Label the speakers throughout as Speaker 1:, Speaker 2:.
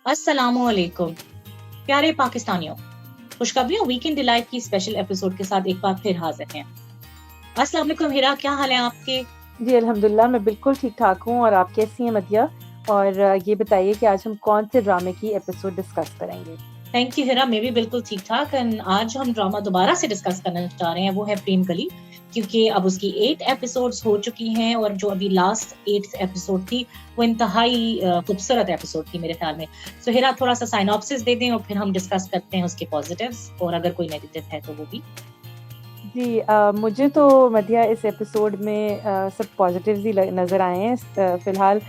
Speaker 1: अस्सलामुअलैकुम प्यारे पाकिस्तानियों, खुशखबरियों वीकेंड डिलाइट की स्पेशल एपिसोड के साथ एक बार फिर हाजिर हैं। अस्सलाम वालेकुम हिरा, क्या हाल है आपके?
Speaker 2: जी, अल्हम्दुलिल्लाह मैं बिल्कुल ठीक-ठाक हूँ और आप कैसी हैं मदिया? और ये बताइए कि आज हम कौन-से ड्रामे की एपिसोड डिस्कस करेंगे?
Speaker 1: थैंक यू हिरा, मैं भी बिल्कुल ठीक ठाक। एंड आज जो हम ड्रामा दोबारा से डिस्कस करना चाह रहे हैं वो है प्रेम गली, क्योंकि अब उसकी 8 एपिसोड्स हो चुकी हैं और जो अभी लास्ट 8th एपिसोड थी वो इंतहाई खूबसूरत एपिसोड थी मेरे ख्याल में। सो हिरा थोड़ा सा साइनॉप्सिस दे दें और फिर हम डिस्कस करते हैं उसके पॉजिटिव्स और अगर कोई नेगेटिव है तो वो भी।
Speaker 2: जी मुझे तो मदिया इस एपिसोड में सब पॉज़िटिव्स ही ल नज़र आए हैं। फ़िलहाल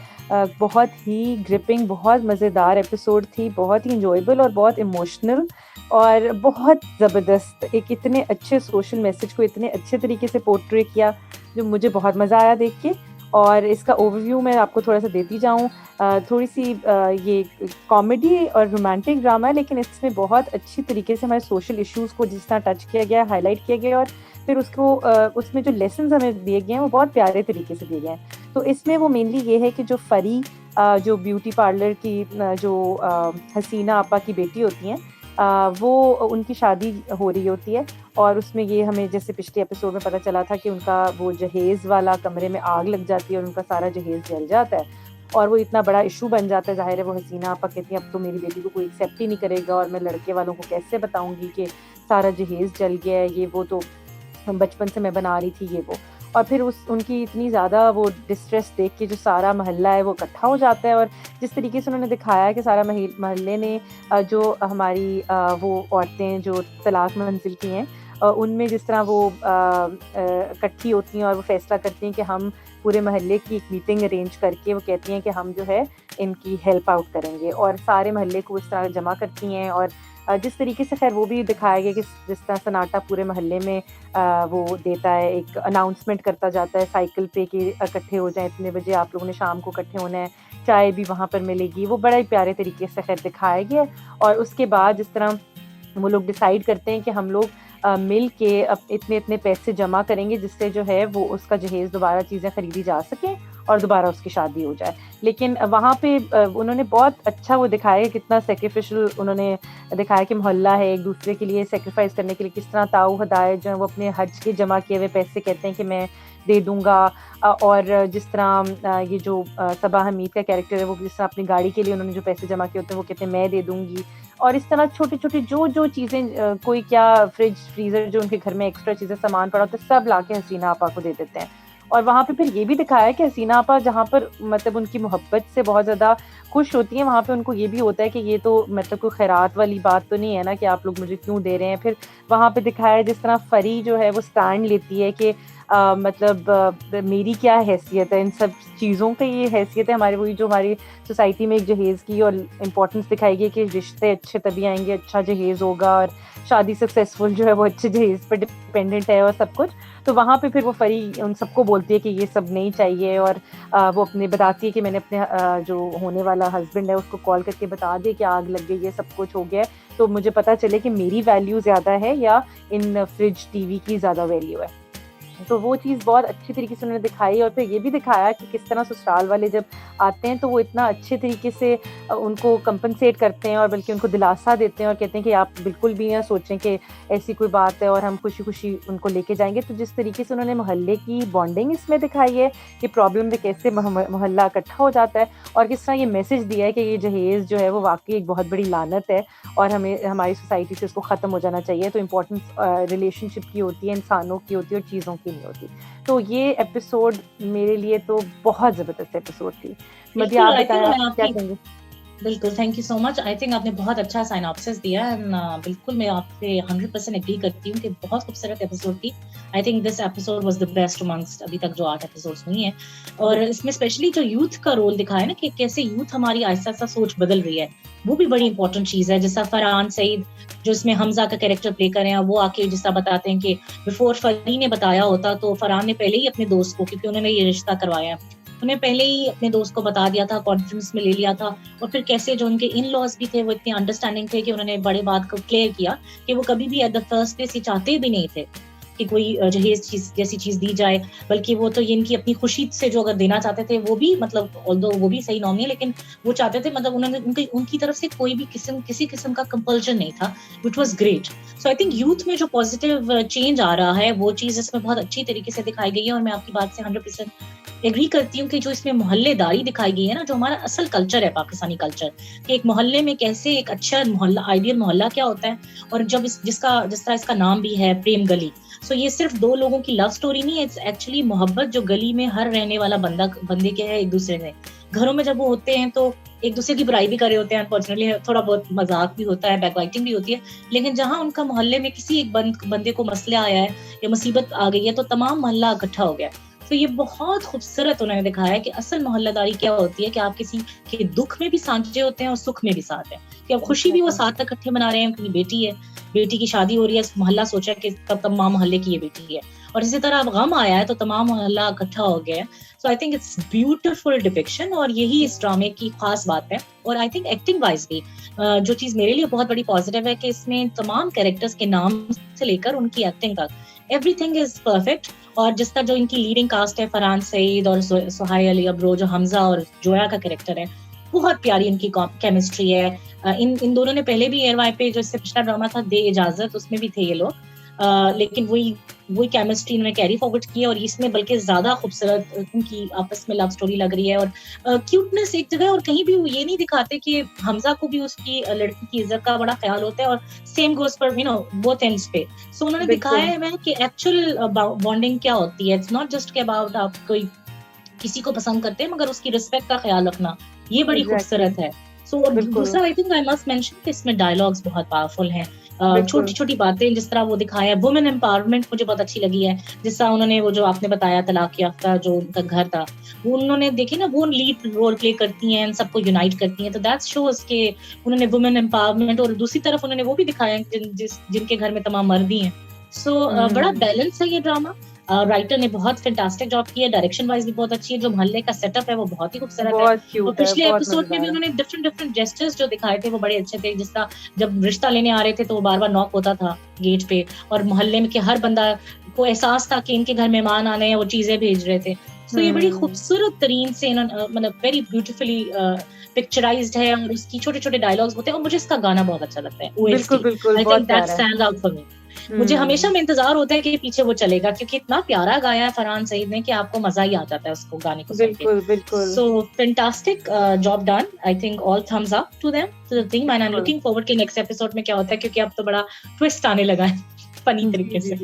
Speaker 2: बहुत ही ग्रिपिंग, बहुत मज़ेदार एपिसोड थी, बहुत ही एन्जॉयबल और बहुत इमोशनल और बहुत ज़बरदस्त। एक इतने अच्छे सोशल मैसेज को इतने अच्छे तरीके से पोर्ट्रे किया, जो मुझे बहुत मज़ा आया देख के। और इसका ओवरव्यू मैं आपको थोड़ा-सा देती जाऊँ। थोड़ी-सी ये कॉमेडी और रोमांटिक ड्रामा है, लेकिन इसमें बहुत अच्छी तरीके से हमारे सोशल इश्यूज़ को जिस तरह टच किया गया है, हाइलाइट किया गया है और फिर उसको उसमें जो लेसन्स हमें दिए गए हैं, वो बहुत प्यारे तरीके से दिए गए हैं। तो इसमें वो मेनली ये है कि जो फरी जो ब्यूटी पार्लर की हसीना आपा की बेटी होती हैं, वो उनकी शादी हो रही होती है और उसमें ये हमें जैसे पिछले एपिसोड में पता चला था कि उनका वो जहेज़ वाला कमरे में आग लग जाती है और उनका सारा जहेज़ जल जाता है और वो इतना बड़ा इश्यू बन जाता है। ज़ाहिर है वो हसीना आपा कहती हैं अब तो मेरी बेटी को कोई एक्सेप्ट ही नहीं करेगा और मैं लड़के वालों को कैसे बताऊँगी कि सारा जहेज़ जल गया है, ये वो तो बचपन से मैं बना रही थी ये वो। और फिर उनकी इतनी ज़्यादा वो डिस्ट्रेस देख के जो सारा मोहल्ला है वो इकट्ठा हो जाता है और जिस तरीके से उन्होंने दिखाया है कि सारा मोहल्ले ने जो हमारी वो औरतें जो तलाक मंजिल की हैं, उनमें जिस तरह वो इकट्ठी होती हैं और वो फ़ैसला करती हैं कि हम पूरे मोहल्ले की एक मीटिंग अरेंज करके वो कहती हैं कि हम जो है इनकी हेल्प आउट करेंगे और सारे मोहल्ले को इस तरह जमा करती हैं और जिस तरीके से खैर वो भी दिखाया गया कि जिस तरह सन्नाटा पूरे मोहल्ले में वो देता है, एक अनाउंसमेंट करता जाता है साइकिल पे कि इकट्ठे हो जाएँ, इतने बजे आप लोगों ने शाम को इकट्ठे होना है, चाय भी वहाँ पर मिलेगी। वो बड़ा ही प्यारे तरीके से खैर दिखाया गया है और उसके बाद जिस तरह वो लोग डिसाइड करते हैं कि हम लोग मिल के इतने-इतने पैसे जमा करेंगे जिससे जो है वो उसका जहेज़ दोबारा चीज़ें खरीदी जा सकें और दोबारा उसकी शादी हो जाए। लेकिन वहाँ पे उन्होंने बहुत अच्छा वो दिखाया है कितना सैक्रिफिशियल उन्होंने दिखाया कि मोहल्ला है एक-दूसरे के लिए सैक्रिफाइस करने के लिए किस तरह ताऊ हदायत जो है वो अपने हज के जमा किए हुए पैसे कहते हैं कि मैं दे दूँगा। और जिस तरह ये जो सबा हमीद का कैरेक्टर है वो जिस तरह अपनी गाड़ी के लिए उन्होंने जो पैसे जमा किए होते हैं वो कहते हैं मैं दे दूँगी। और इस तरह छोटी-छोटी जो चीज़ें कोई क्या फ्रिज, फ्रीज़र जो उनके घर में एक्स्ट्रा चीज़ें सामान पड़ा होता है सब लाके हसीना आपा को दे देते हैं। और वहाँ पे फिर ये भी दिखाया है कि हसीना आपा जहाँ पर मतलब उनकी मोहब्बत से बहुत ज़्यादा खुश होती हैं, वहाँ पे उनको ये भी होता है कि ये तो मतलब कोई खैरात वाली बात तो नहीं है ना कि आप लोग मुझे क्यों दे रहे हैं। फिर वहाँ पे दिखाया है जिस तरह फरी जो है वो स्टैंड लेती है कि मेरी क्या हैसियत है इन सब चीज़ों की, ये हैसियत है हमारी वही जो हमारी सोसाइटी में एक जहेज़ की और इम्पोर्टेंस दिखाई गई कि रिश्ते अच्छे तभी आएँगे, अच्छा जहेज़ होगा और शादी सक्सेसफुल जो है वो अच्छे जहेज़ पर डिपेंडेंट है और सब कुछ। तो वहाँ पे फिर वो फरी उन सबको बोलती है कि ये सब नहीं चाहिए और वो अपने बताती है कि मैंने अपने जो होने वाला हस्बैंड है उसको कॉल करके बता दिया कि आग लग गई है, सब कुछ हो गया है। तो मुझे पता चले कि मेरी वैल्यू ज़्यादा है या इन फ्रिज, टीवी की ज़्यादा वैल्यू है। तो वो चीज़ बहुत अच्छी तरीके से उन्होंने दिखाई और फिर ये भी दिखाया कि किस तरह ससुराल वाले जब आते हैं तो वो इतना अच्छे तरीके से उनको कंपनसेट करते हैं और बल्कि उनको दिलासा देते हैं और कहते हैं कि आप बिल्कुल भी ना सोचें कि ऐसी कोई बात है और हम खुशी-खुशी उनको लेके जाएँगे। तो जिस तरीके से उन्होंने मोहल्ले की बॉन्डिंग इसमें दिखाई है कि प्रॉब्लम में कैसे मोहल्ला इकट्ठा हो जाता है और किस तरह ये मैसेज दिया है कि ये जहेज़ जो है वो वाक़ई एक बहुत बड़ी लानत है और हमें हमारी सोसाइटी से इसको ख़त्म हो जाना चाहिए। तो इम्पोर्टेंस रिलेशनशिप की होती है, इंसानों की होती है और चीज़ों की नहीं होती। तो ये एपिसोड मेरे लिए तो बहुत ज़बरदस्त एपिसोड थी। मदी
Speaker 1: बिल्कुल,
Speaker 2: आप
Speaker 1: आई
Speaker 2: बताएँ
Speaker 1: थिंक
Speaker 2: आप
Speaker 1: मैं
Speaker 2: क्या
Speaker 1: आपकी
Speaker 2: कहेंगे?
Speaker 1: बिल्कुल, thank you so much. I think आपने बहुत अच्छा सिनॉप्सिस दिया एंड बिल्कुल मैं आपसे 100% एग्री करती हूँ कि बहुत खूबसूरत एपिसोड थी। I think this episode was the best amongst अभी तक जो 8 एपिसोड्स हुई हैं। और
Speaker 2: बिल्कुल।
Speaker 1: इसमें स्पेशली जो यूथ का रोल दिखाया है ना कि कैसे यूथ हमारी आहिस्ता-आहिस्ता सोच बदल रही है, वो भी बड़ी इंपॉर्टेंट चीज़ है। जैसा फरहान सईद जो इसमें हमज़ा का कैरेक्टर प्ले कर रहे हैं, वो आके जिस तरह बताते हैं कि बिफोर फरी ने बताया होता तो फरहान ने पहले ही अपने दोस्त को, क्योंकि उन्होंने ये रिश्ता करवाया है, उन्हें पहले ही अपने दोस्त को बता दिया था, कॉन्फ्रेंस में ले लिया था। और फिर कैसे जो उनके इन लॉज भी थे वो इतने अंडरस्टैंडिंग थे कि उन्होंने बड़े बात को क्लियर किया कि वो कभी भी एट द फर्स्ट प्लेस ये चाहते भी नहीं थे कि कोई जहेज चीज जैसी चीज दी जाए, बल्कि वो तो ये इनकी अपनी खुशी से जो अगर देना चाहते थे वो भी मतलब ऑल्दो वो भी सही नॉर्मल है, लेकिन वो चाहते थे मतलब उन्होंने उनकी तरफ से कोई भी किसी किस्म का कंपल्शन नहीं था, which was great. So I think youth में जो पॉजिटिव चेंज आ रहा है वो चीज इसमें बहुत अच्छी तरीके से दिखाई गई है। और मैं आपकी बात से 100% एग्री करती हूँ कि जो इसमें मोहल्लेदारी दिखाई गई है ना, जो हमारा असल कल्चर है पाकिस्तानी कल्चर, कि एक मोहल्ले में कैसे एक अच्छा मोहल्ला, आइडियल मोहल्ला क्या होता है, और जब जिस तरह इसका नाम भी है प्रेम गली, सो ये सिर्फ दो लोगों की लव स्टोरी नहीं है, इट्स एक्चुअली मोहब्बत जो गली में हर रहने वाला बंदे के है एक दूसरे से। घरों में जब वो होते हैं तो एक दूसरे की बुराई भी कर रहे होते हैं, अनफॉर्चुनेटली थोड़ा बहुत मजाक भी होता है, बैकबाइटिंग भी होती है, लेकिन जहां उनका मोहल्ले में किसी एक बंदे को मसला आया है या मुसीबत आ गई है तो तमाम मोहल्ला इकट्ठा हो गया। तो ये बहुत खूबसूरत उन्होंने दिखाया है कि असल मोहल्लादारी क्या होती है, कि आप किसी के दुख में भी साझे होते हैं और सुख में भी साथ है, कि अब खुशी भी वो साथ इकट्ठे मना रहे हैं, उनकी बेटी है, बेटी की शादी हो रही है, मोहल्ला सोचा कि तब तमाम मोहल्ले की ये बेटी है, और इसी तरह अब गम आया है तो तमाम मोहल्ला इकट्ठा हो गया है। So I think its beautiful depiction, और यही इस ड्रामे की खास बात है। और आई थिंक एक्टिंग वाइज भी जो चीज मेरे लिए बहुत बड़ी पॉजिटिव है कि इसमें तमाम कैरेक्टर्स के नाम से लेकर उनकी एक्टिंग तक एवरीथिंग इज परफेक्ट। और जिस तरह जो इनकी लीडिंग कास्ट है, फरहान सईद और सुहाई अली अब्रो, जो हमजा और जोया का कैरेक्टर है, बहुत प्यारी इनकी केमिस्ट्री है। इन दोनों ने पहले भी एयरवाई पे जो इससे पिछला ड्रामा था दे इजाजत, उसमें भी थे ये लोग, लेकिन वही केमिस्ट्री इन्होंने कैरी फॉरवर्ड की है, और इसमें बल्कि ज्यादा खूबसूरत उनकी आपस में लव स्टोरी लग रही है। और क्यूटनेस एक जगह, और कहीं भी वो ये नहीं दिखाते कि हमजा को भी उसकी लड़की की इज्जत का बड़ा ख्याल होता है, और same goes for both ends पे। सो उन्होंने दिखाया है कि एक्चुअल बॉन्डिंग क्या होती है। इट्स नॉट जस्ट के अबाउट आप कोई किसी को पसंद करते हैं मगर उसकी रिस्पेक्ट का ख्याल रखना, ये बड़ी खूबसूरत है। सो दूसरा I think I must mention कि इसमें डायलॉग्स बहुत पावरफुल हैं, छोटी छोटी बातें जिस तरह वो दिखाया, वुमेन एम्पावरमेंट मुझे बहुत अच्छी लगी है। जिस तरह उन्होंने वो जो आपने बताया तलाक याफ्ता जो उनका घर था, वो उन्होंने देखे ना, वो लीड रोल प्ले करती हैं, सबको यूनाइट करती हैं, तो दैट शोज के उन्होंने वुमेन एम्पावरमेंट। और दूसरी तरफ उन्होंने वो भी दिखाया जिनके घर में तमाम मर्दी हैं। सो बड़ा बैलेंस है ये ड्रामा। राइटर ने बहुत फैंटास्टिक जॉब की है, डायरेक्शन वाइज भी बहुत अच्छी है, जो मोहल्ले का सेटअप है वो बहुत ही खूबसूरत है। और पिछले एपिसोड में भी उन्होंने डिफरेंट जेस्चर्स जो दिखाए थे वो बड़े अच्छे थे। जिस तरह जब रिश्ता लेने आ रहे थे तो वो बार बार नॉक होता था गेट पे, और मोहल्ले में के हर बंदा को एहसास था कि इनके घर मेहमान आने हैं, वो चीजें भेज रहे थे। तो ये बड़ी खूबसूरत तरीन से मतलब वेरी ब्यूटीफुली पिक्चराइज्ड है, और उसकी छोटे छोटे डायलॉग्स होते हैं। और मुझे इसका गाना बहुत अच्छा लगता है, OST। I think that stands out for me. मुझे हमेशा में इंतजार होता है कि पीछे वो चलेगा, क्योंकि इतना प्यारा गाया है फरहान सईद ने कि आपको मजा ही आ जाता है उसको गाने को सुन के। So fantastic job done, I think all thumbs up to them, to the team, and I am looking forward कि नेक्स्ट एपिसोड में क्या होता है, क्योंकि अब तो बड़ा ट्विस्ट आने लगा है फनी तरीके से।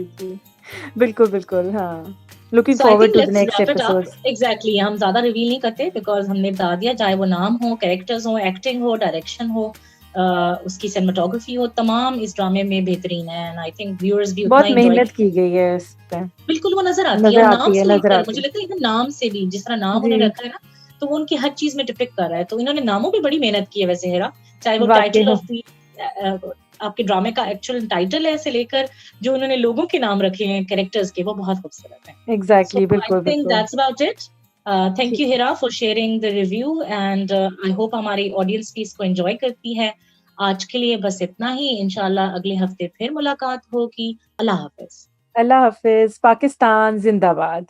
Speaker 2: बिल्कुल हाँ, looking forward to the next episode.
Speaker 1: Exactly, हम ज्यादा रिवील नहीं करते बिकॉज हमने बता दिया, चाहे वो नाम हो, कैरेक्टर्स हो, एक्टिंग हो, डायरेक्शन हो, उसकी सिनेमेटोग्राफी हो, तमाम इस ड्रामे में बेहतरीन है। एंड आई थिंक व्यूअर्स भी
Speaker 2: बहुत मेहनत की गई है इस पे,
Speaker 1: बिल्कुल वो नजर आती है नाम से लेकर, मुझे लगता है इवन नाम से भी, जिस तरह नाम उन्होंने रखा है ना, तो वो उनकी हर चीज में डिपिक्ट कर रहा है। तो इन्होंने नामों पे बड़ी मेहनत की है वैसे हेरा, चाहे वो टाइटल ऑफ आपके ड्रामे का एक्चुअल टाइटल है से लेकर जो उन्होंने लोगों के नाम रखे हैं कैरेक्टर्स के, वो बहुत खूबसूरत है।
Speaker 2: एग्जैक्टली, बिल्कुल
Speaker 1: I think that's about it. Thank you Hira for sharing the review, and I hope हमारी ऑडियंस भी इसको एंजॉय करती है। आज के लिए बस इतना ही, इंशाल्लाह अगले हफ्ते फिर मुलाकात होगी। अल्लाह हाफिज।
Speaker 2: अल्लाह हाफिज। पाकिस्तान जिंदाबाद।